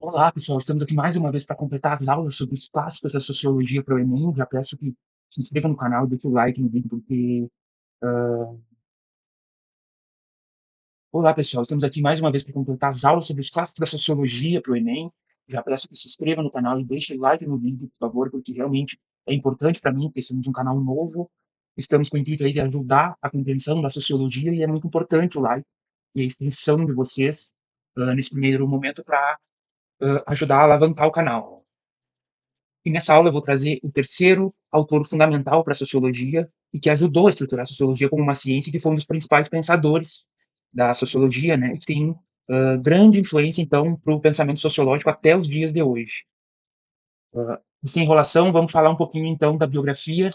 Olá, pessoal. Estamos aqui mais uma vez para completar as aulas sobre os clássicos da sociologia para o Enem. Já peço que se inscreva no canal e deixe o like no vídeo, porque. ah, Olá, pessoal. Estamos aqui mais uma vez para completar as aulas sobre os clássicos da sociologia para o Enem. Já peço que se inscreva no canal e deixe o like no vídeo, por favor, porque realmente é importante para mim, porque somos um canal novo. Estamos com o intuito aí de ajudar a compreensão da sociologia e é muito importante o like e a inscrição de vocês nesse primeiro momento para ajudar a alavancar o canal. E nessa aula eu vou trazer o terceiro autor fundamental para a sociologia e que ajudou a estruturar a sociologia como uma ciência, que foi um dos principais pensadores da sociologia, né? E que tem grande influência, então, para o pensamento sociológico até os dias de hoje. Sem enrolação, vamos falar um pouquinho, então, da biografia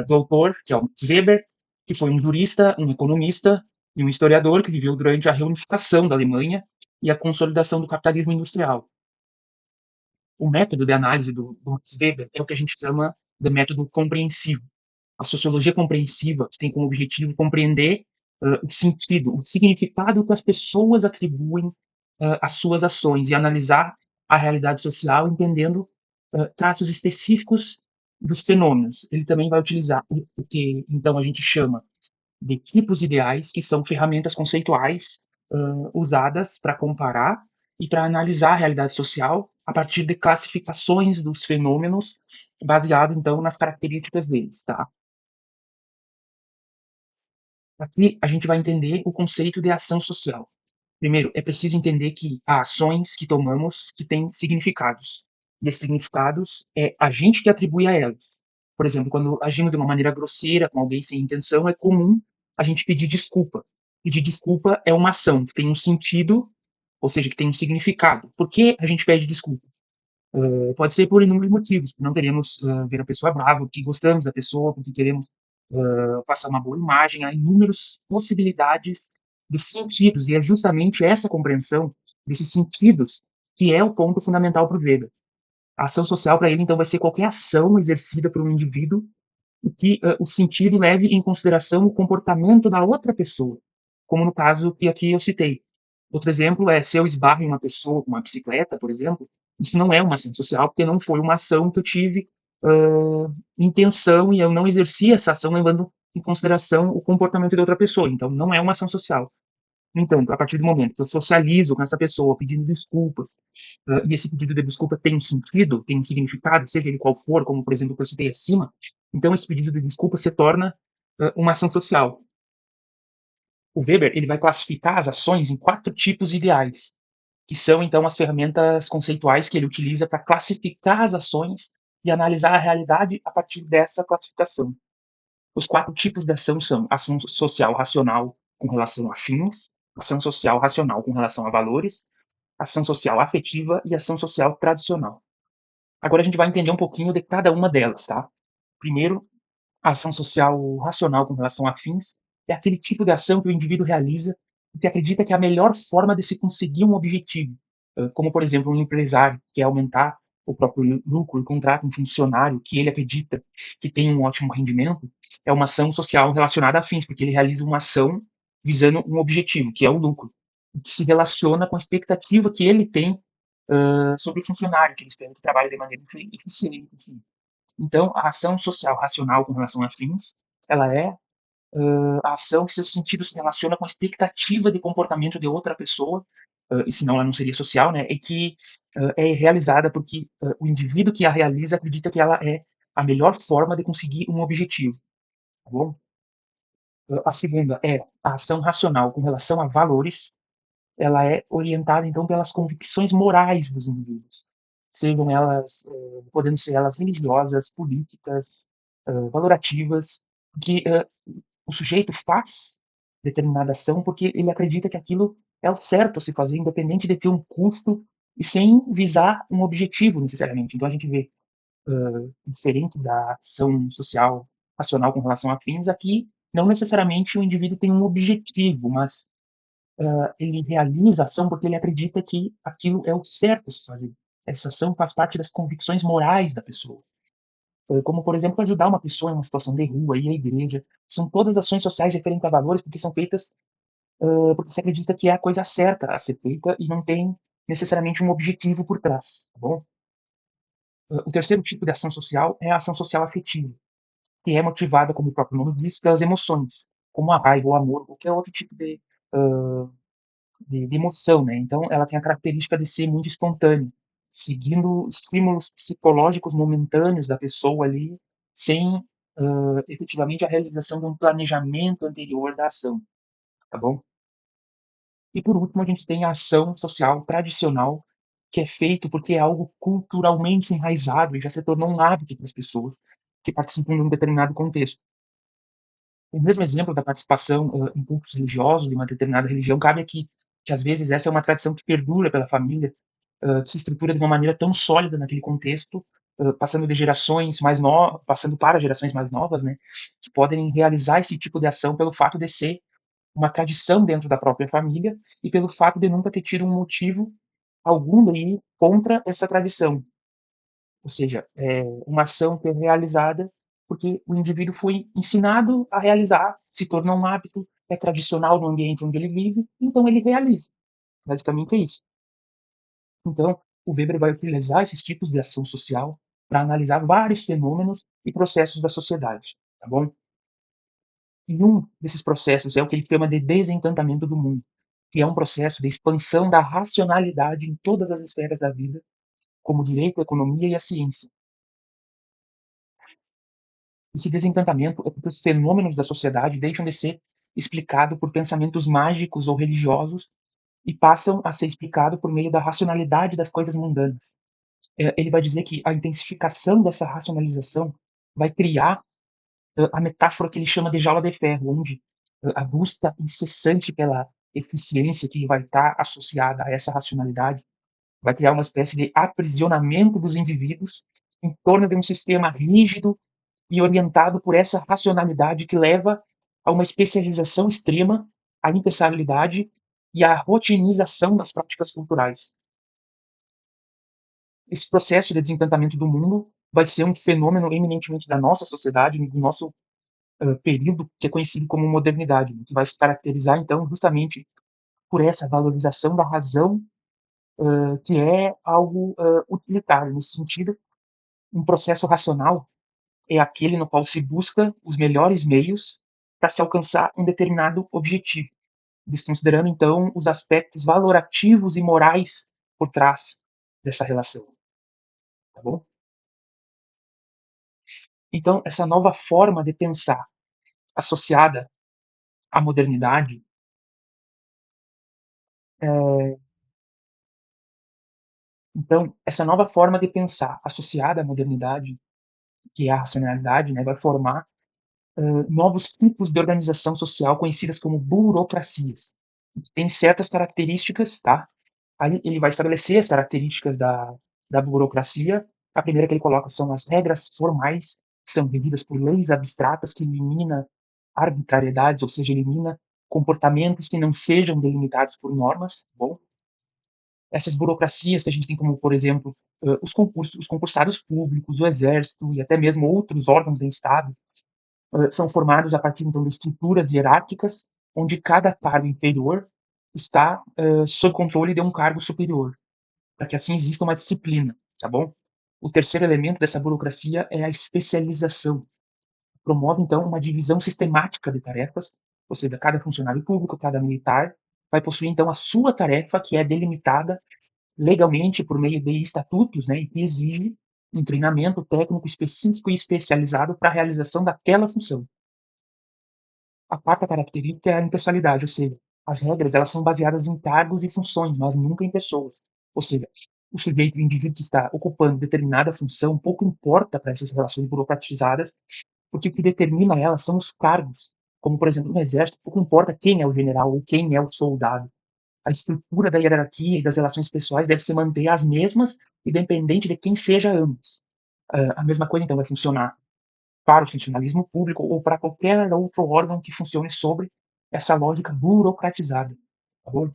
do autor, que é o Max Weber, que foi um jurista, um economista e um historiador que viveu durante a reunificação da Alemanha e a consolidação do capitalismo industrial. O método de análise do Max Weber é o que a gente chama de método compreensivo. A sociologia compreensiva tem como objetivo compreender o sentido, o significado que as pessoas atribuem às suas ações e analisar a realidade social entendendo traços específicos dos fenômenos. Ele também vai utilizar o que então a gente chama de tipos ideais, que são ferramentas conceituais usadas para comparar e para analisar a realidade social a partir de classificações dos fenômenos, baseado então nas características deles, tá? Aqui a gente vai entender o conceito de ação social. Primeiro, é preciso entender que há ações que tomamos que têm significados. E esses significados é a gente que atribui a elas. Por exemplo, quando agimos de uma maneira grosseira com alguém sem intenção, é comum a gente pedir desculpa. Pedir desculpa é uma ação que tem um sentido, ou seja, que tem um significado. Por que a gente pede desculpa? Pode ser por inúmeros motivos, não queremos ver a pessoa brava, porque gostamos da pessoa, porque queremos passar uma boa imagem, há inúmeras possibilidades de sentidos, e é justamente essa compreensão desses sentidos que é o ponto fundamental para o Weber. A ação social para ele, então, vai ser qualquer ação exercida por um indivíduo e que o sentido leve em consideração o comportamento da outra pessoa, como no caso que aqui eu citei. Outro exemplo é se eu esbarro em uma pessoa com uma bicicleta, por exemplo, isso não é uma ação social, porque não foi uma ação que eu tive intenção e eu não exerci essa ação levando em consideração o comportamento de outra pessoa. Então, não é uma ação social. No entanto, a partir do momento que eu socializo com essa pessoa pedindo desculpas, e esse pedido de desculpa tem um sentido, tem um significado, seja ele qual for, como por exemplo o que eu citei acima, então esse pedido de desculpa se torna uma ação social. O Weber ele vai classificar as ações em quatro tipos ideais, que são então as ferramentas conceituais que ele utiliza para classificar as ações e analisar a realidade a partir dessa classificação. Os quatro tipos de ação são ação social racional com relação a fins, ação social racional com relação a valores, ação social afetiva e ação social tradicional. Agora a gente vai entender um pouquinho de cada uma delas, tá? Primeiro, a ação social racional com relação a fins é aquele tipo de ação que o indivíduo realiza e que acredita que é a melhor forma de se conseguir um objetivo, como por exemplo um empresário que quer aumentar o próprio lucro e contrata um funcionário que ele acredita que tem um ótimo rendimento, é uma ação social relacionada a fins, porque ele realiza uma ação visando um objetivo, que é o lucro, que se relaciona com a expectativa que ele tem sobre o funcionário, que ele espera que trabalhe de maneira eficiente. Enfim. Então, a ação social racional com relação a fins, ela é a ação que seu sentido se relaciona com a expectativa de comportamento de outra pessoa, e senão ela não seria social, né? E que é realizada porque o indivíduo que a realiza acredita que ela é a melhor forma de conseguir um objetivo, tá bom? A segunda é a ação racional com relação a valores, ela é orientada então pelas convicções morais dos indivíduos, sejam elas, podendo ser elas religiosas, políticas, valorativas, que o sujeito faz determinada ação porque ele acredita que aquilo é o certo a se fazer, independente de ter um custo e sem visar um objetivo necessariamente. Então a gente vê, diferente da ação social racional com relação a fins, aqui não necessariamente o indivíduo tem um objetivo, mas ele realiza a ação porque ele acredita que aquilo é o certo a se fazer. Essa ação faz parte das convicções morais da pessoa. Como, por exemplo, ajudar uma pessoa em uma situação de rua, ir à igreja. São todas ações sociais referentes a valores, porque são feitas porque se acredita que é a coisa certa a ser feita e não tem necessariamente um objetivo por trás, tá bom? O terceiro tipo de ação social é a ação social afetiva, que é motivada, como o próprio nome diz, pelas emoções, como a raiva, o amor, qualquer outro tipo hã, de emoção, né. Então ela tem a característica de ser muito espontânea, seguindo estímulos psicológicos momentâneos da pessoa ali, sem, efetivamente a realização de um planejamento anterior da ação, tá bom? E por último, a gente tem a ação social tradicional, que é feito porque é algo culturalmente enraizado e já se tornou um hábito para as pessoas que participam de um determinado contexto. O mesmo exemplo da participação, em cultos religiosos de uma determinada religião cabe aqui, que às vezes essa é uma tradição que perdura pela família, que se estrutura de uma maneira tão sólida naquele contexto, passando para gerações mais novas, né, que podem realizar esse tipo de ação pelo fato de ser uma tradição dentro da própria família e pelo fato de nunca ter tido um motivo algum daí contra essa tradição. Ou seja, uma ação que é realizada porque o indivíduo foi ensinado a realizar, se tornou um hábito, é tradicional no ambiente onde ele vive, então ele realiza. Basicamente é isso. Então, o Weber vai utilizar esses tipos de ação social para analisar vários fenômenos e processos da sociedade, tá bom? E um desses processos é o que ele chama de desencantamento do mundo, que é um processo de expansão da racionalidade em todas as esferas da vida, como o direito, a economia e a ciência. Esse desencantamento é porque os fenômenos da sociedade deixam de ser explicados por pensamentos mágicos ou religiosos e passam a ser explicado por meio da racionalidade das coisas mundanas. Ele vai dizer que a intensificação dessa racionalização vai criar a metáfora que ele chama de jaula de ferro, onde a busca incessante pela eficiência que vai estar associada a essa racionalidade vai criar uma espécie de aprisionamento dos indivíduos em torno de um sistema rígido e orientado por essa racionalidade que leva a uma especialização extrema, à impessoalidade e à rotinização das práticas culturais. Esse processo de desencantamento do mundo vai ser um fenômeno eminentemente da nossa sociedade, do nosso período que é conhecido como modernidade, né, que vai se caracterizar então justamente por essa valorização da razão, que é algo utilitário nesse sentido. Um processo racional é aquele no qual se busca os melhores meios para se alcançar um determinado objetivo, desconsiderando então os aspectos valorativos e morais por trás dessa relação, tá bom? Então essa nova forma de pensar associada à modernidade, eh, então essa nova forma de pensar associada à modernidade, que é a racionalidade, né, vai formar novos tipos de organização social conhecidas como burocracias. Tem certas características, tá? Aí ele vai estabelecer as características da burocracia. A primeira que ele coloca são as regras formais, que são regidas por leis abstratas que elimina arbitrariedades, ou seja, elimina comportamentos que não sejam delimitados por normas. Bom, essas burocracias que a gente tem como, por exemplo, os concursados públicos, o exército e até mesmo outros órgãos do Estado, são formados a partir então de estruturas hierárquicas, onde cada cargo inferior está sob controle de um cargo superior, para que assim exista uma disciplina, tá bom? O terceiro elemento dessa burocracia é a especialização. Promove então uma divisão sistemática de tarefas, ou seja, cada funcionário público, cada militar vai possuir então a sua tarefa que é delimitada legalmente por meio de estatutos, né, e que exige um treinamento técnico específico e especializado para a realização daquela função. A quarta característica é a impessoalidade, ou seja, as regras elas são baseadas em cargos e funções, mas nunca em pessoas. Ou seja, o sujeito, o indivíduo que está ocupando determinada função, pouco importa para essas relações burocratizadas, porque o que determina elas são os cargos. Como, por exemplo, no exército, pouco importa quem é o general ou quem é o soldado. A estrutura da hierarquia e das relações pessoais deve se manter as mesmas, independente de quem seja ambos. A mesma coisa, então, vai funcionar para o funcionalismo público ou para qualquer outro órgão que funcione sobre essa lógica burocratizada, tá bom?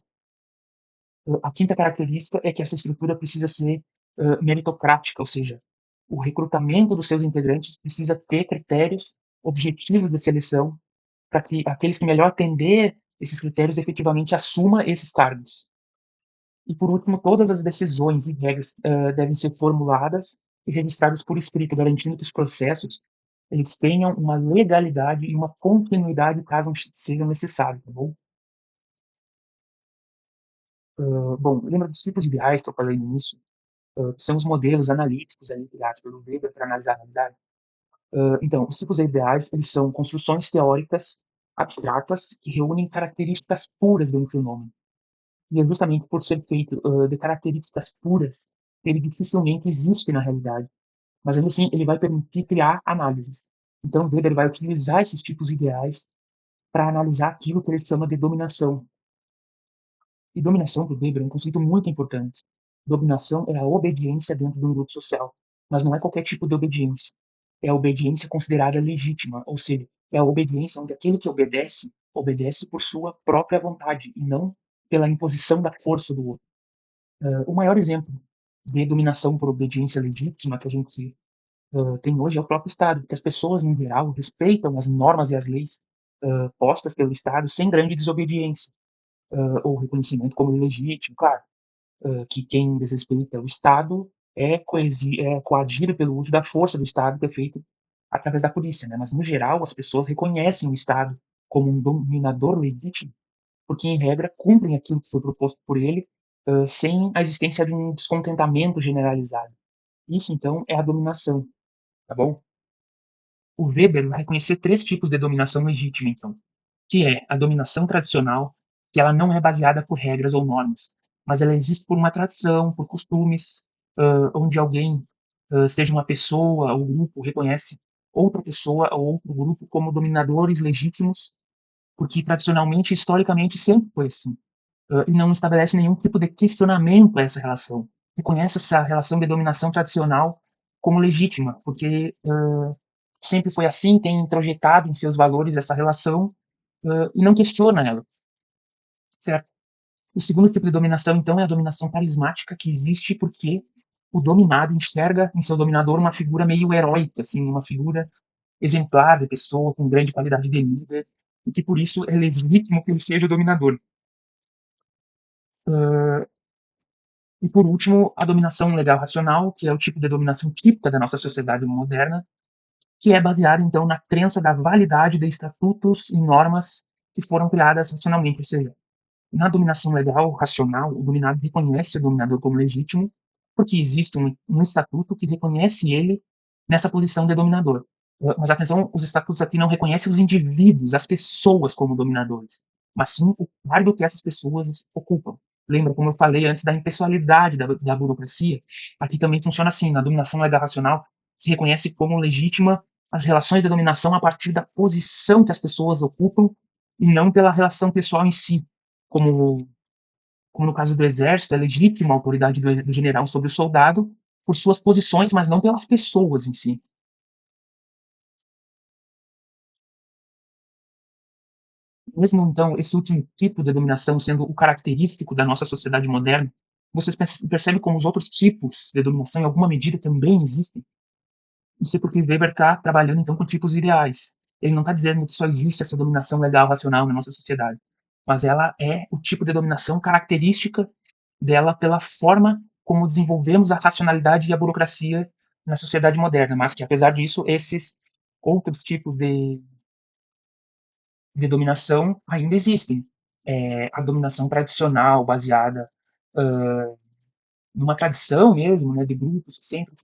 A quinta característica é que essa estrutura precisa ser meritocrática, ou seja, o recrutamento dos seus integrantes precisa ter critérios objetivos de seleção para que aqueles que melhor atender esses critérios efetivamente assuma esses cargos. E por último, todas as decisões e regras devem ser formuladas e registradas por escrito, garantindo que os processos eles tenham uma legalidade e uma continuidade caso seja necessário, tá bom? Bom, lembra dos tipos ideais que eu falei no início, que são os modelos analíticos ali criados pelo Weber para analisar a realidade. Então, os tipos ideais eles são construções teóricas abstratas que reúnem características puras de um fenômeno. E é justamente por ser feito de características puras, ele dificilmente existe na realidade. Mas ainda assim, ele vai permitir criar análises. Então, Weber vai utilizar esses tipos ideais para analisar aquilo que ele chama de dominação. E dominação para o Weber é um conceito muito importante. Dominação é a obediência dentro de um grupo social, mas não é qualquer tipo de obediência. É a obediência considerada legítima, ou seja, é a obediência onde aquele que obedece, obedece por sua própria vontade e não pela imposição da força do outro. O maior exemplo de dominação por obediência legítima que a gente tem hoje é o próprio Estado, porque as pessoas, no geral, respeitam as normas e as leis postas pelo Estado sem grande desobediência ou reconhecimento como legítimo. Claro, que quem desrespeita o Estado é coagido pelo uso da força do Estado, que é feito através da polícia, né? Mas, no geral, as pessoas reconhecem o Estado como um dominador legítimo, porque, em regra, cumprem aquilo que foi proposto por ele, sem a existência de um descontentamento generalizado. Isso, então, é a dominação, tá bom? O Weber vai reconhecer três tipos de dominação legítima, então, que é a dominação tradicional, que ela não é baseada por regras ou normas, mas ela existe por uma tradição, por costumes, onde alguém, seja uma pessoa ou grupo, reconhece outra pessoa ou outro grupo como dominadores legítimos, porque tradicionalmente, historicamente, sempre foi assim. E não estabelece nenhum tipo de questionamento a essa relação. Reconhece essa relação de dominação tradicional como legítima, porque sempre foi assim, tem introjetado em seus valores essa relação e não questiona ela, certo? O segundo tipo de dominação, então, é a dominação carismática, que existe porque o dominado enxerga em seu dominador uma figura meio heróica, assim, uma figura exemplar de pessoa, com grande qualidade de líder, e que por isso é legítimo que ele seja o dominador. Uh, e por último, a dominação legal racional, que é o tipo de dominação típica da nossa sociedade moderna, que é baseada, então, na crença da validade de estatutos e normas que foram criadas racionalmente, ou seja, na dominação legal racional, o dominado reconhece o dominador como legítimo, porque existe um estatuto que reconhece ele nessa posição de dominador. Mas atenção, os estatutos aqui não reconhecem os indivíduos, as pessoas como dominadores, mas sim o cargo que essas pessoas ocupam. Lembra, como eu falei antes, da impessoalidade da burocracia? Aqui também funciona assim, na dominação legal racional, se reconhece como legítima as relações de dominação a partir da posição que as pessoas ocupam e não pela relação pessoal em si, como, como no caso do exército, é legítima a autoridade do general sobre o soldado por suas posições, mas não pelas pessoas em si. Mesmo então, esse último tipo de dominação sendo o característico da nossa sociedade moderna, vocês percebem como os outros tipos de dominação, em alguma medida, também existem? Isso é porque Weber está trabalhando então com tipos ideais. Ele não está dizendo que só existe essa dominação legal racional na nossa sociedade, mas ela é o tipo de dominação característica dela pela forma como desenvolvemos a racionalidade e a burocracia na sociedade moderna, mas que apesar disso esses outros tipos de dominação ainda existem. A dominação tradicional baseada numa tradição mesmo, né, de grupos que sempre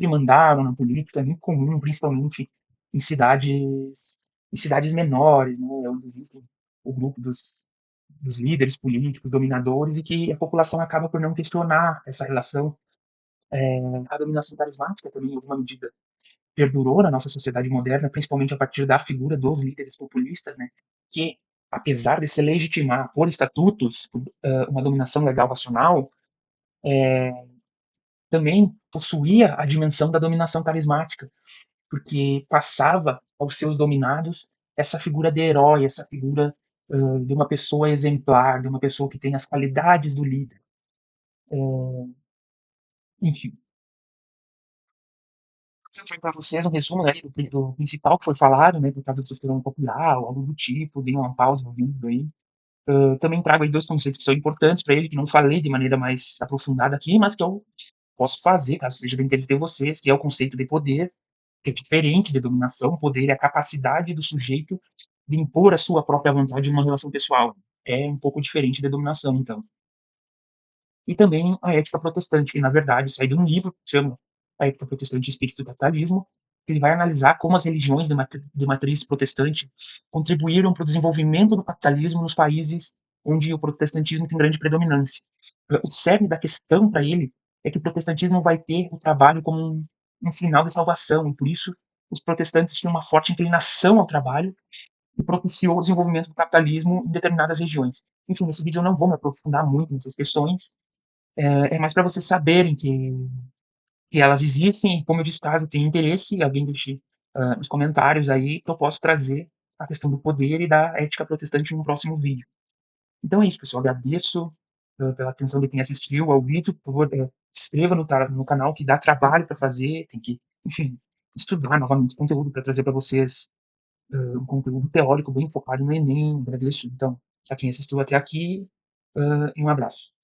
mandaram na política, é muito comum, principalmente em cidades menores, né, onde existem o grupo dos líderes políticos, dominadores, e que a população acaba por não questionar essa relação. A dominação carismática também, em alguma medida, perdurou na nossa sociedade moderna, principalmente a partir da figura dos líderes populistas, né, que, apesar de se legitimar por estatutos uma dominação legal racional, também possuía a dimensão da dominação carismática, porque passava aos seus dominados essa figura de herói, essa figura de uma pessoa exemplar, de uma pessoa que tem as qualidades do líder. Enfim, eu para vocês um resumo aí do principal que foi falado, né, por caso vocês queiram copiar ou algo do tipo, deem uma pausa no vídeo aí. Também trago aí 2 conceitos que são importantes para ele, que não falei de maneira mais aprofundada aqui, mas que eu posso fazer, caso seja do interesse de vocês, que é o conceito de poder, que é diferente de dominação. O poder é a capacidade do sujeito de impor a sua própria vontade em uma relação pessoal. É um pouco diferente de dominação, então. E também a ética protestante, que na verdade sai de um livro que se chama A Ética Protestante e o Espírito do Capitalismo, que ele vai analisar como as religiões de matriz protestante contribuíram para o desenvolvimento do capitalismo nos países onde o protestantismo tem grande predominância. O cerne da questão para ele é que o protestantismo vai ter o trabalho como um sinal de salvação, e por isso os protestantes tinham uma forte inclinação ao trabalho e propiciou o desenvolvimento do capitalismo em determinadas regiões. Enfim, nesse vídeo eu não vou me aprofundar muito nessas questões, é mais para vocês saberem que elas existem e, como eu disse, caso tenha interesse, alguém deixe nos comentários aí que eu posso trazer a questão do poder e da ética protestante em um próximo vídeo. Então é isso, pessoal. Agradeço pela atenção de quem assistiu ao vídeo. Por favor, se inscreva no canal, que dá trabalho para fazer, tem que, enfim, estudar novamente conteúdo para trazer para vocês um conteúdo teórico bem focado no Enem. Agradeço, então, a quem assistiu até aqui e um abraço.